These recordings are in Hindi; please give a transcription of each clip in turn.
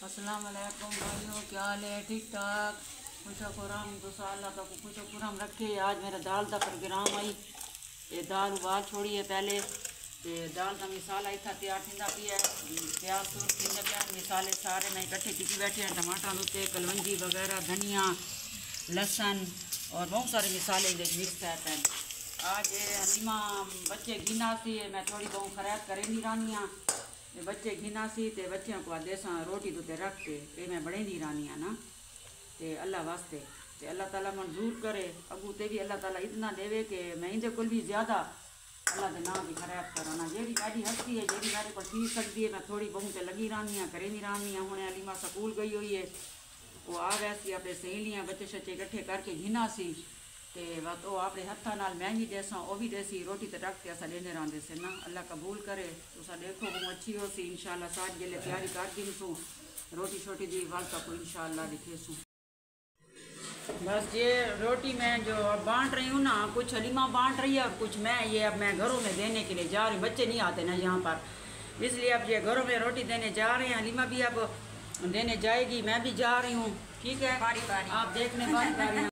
अस्सलाम वालेकुम भाइयों, क्या हाल है? ठीक ठाक, खुशकुराम तो अल्लाह तक खुशकुराम रखे। आज मेरा दाल का प्रोग्राम आई, ये दाल उबाल छोड़ी है पहले, तो दाल का मिसाला इतना तैयार थींदा पी है, प्याज सूर थींदा पिया, मिसाले सारे मैं इकट्ठे की बैठे हैं, टमाटर उत्ते कलवंजी वगैरह, धनिया, लहसुन और बहुत सारे मिसाले मिक्स है। आज हलीमा बच्चे गिना सी, मैं थोड़ी बहुत खराब करे नहीं रानियाँ, बच्चे घिना सी ते बच्चों को देसा रोटी तो रखते ये मैं बड़े नहीं रानी ना, ते अल्लाह वास्ते ते अल्लाह ताला मंजूर करे, अगू ते भी अल्लाह ताला इतना देवे कि मैं इंदे कोल भी ज़्यादा अल्लाह के नाम की खराब कराना। जेड़ी मेरी हस्ती है, जेड़ी मेरे को पी सकती है, मैं थोड़ी बहुत तो लगी रानी करे नहीं रानी। हूँ अलीमा स्कूल गई हुई है, वो आ गया सी अपने सहेलियाँ बच्चे शच्चे इकट्ठे करके घिना सी, ते वत वो अपने हथा नाल मैं भी देसा, वो भी देसी रोटी तो रख के असा देने रहते से ना। अल्लाह कबूल करे, तुसा देखो वो अच्छी हो सी इंशाल्लाह। साथ जेले तैयारी कर दी सू रोटी छोटी दी वाल को इंशाल्लाह दिखे सू। बस ये रोटी मैं जो अब बांट रही हूँ ना, कुछ हलीमा बांट रही है और कुछ मैं ये अब मैं घरों में देने के लिए जा रही हूँ। बच्चे नहीं आते ना यहाँ पर, इसलिए अब ये घरों में रोटी देने जा रहे हैं। हलीमा भी अब देने जाएगी, मैं भी जा रही हूँ। ठीक है, बारी बारी आप देखने बारी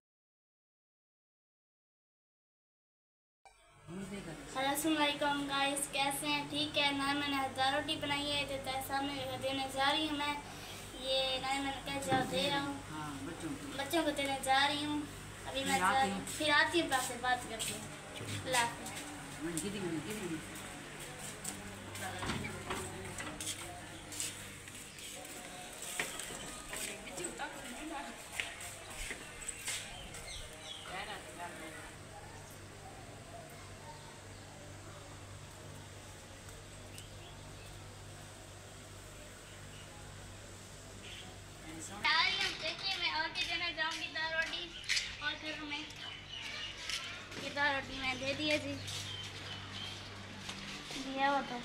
अस्सलामुअलैकुम गाइस, कैसे हैं? ठीक है ना। मैंने दाल रोटी बनाई है तो सामने देने जा रही हूँ मैं। ये ना मैंने क्या जा दे रहा हूँ, बच्चों को देने जा रही हूँ। अभी मैं फिर आती हूँ, आपसे बात करती हूँ। देखिए मैं और भी देना जाऊंगी दाल रोटी, और फिर मैं ये दाल रोटी मैं दे दिया जी, दिया हो तो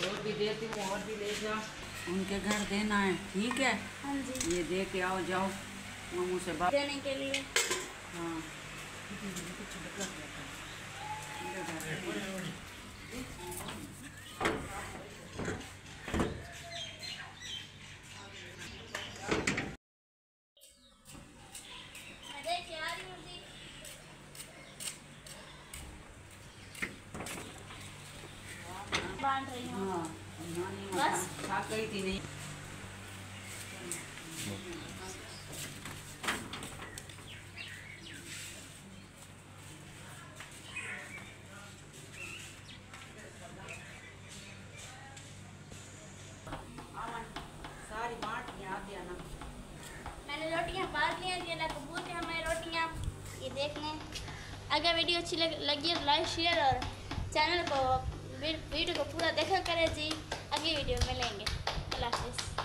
और भी देती हूँ, और भी ले जा, उनके घर देना है। ठीक है, हाँ जी, ये दे के आओ, जाओ मामू से बात देने के लिए। हाँ बांध रही हूँ। हाँ, बस खा गई थी नहीं। सारी बांट के आते हैं ना। मैंने रोटियां बांट ली हैं, अल्लाह कबूल है हमारी रोटियां। ये देखने अगर वीडियो अच्छी लगी है तो लाइक शेयर और चैनल को वीडियो को पूरा देखा करें जी। अगली वीडियो में मिलेंगे। अल्लाह हाफिज़।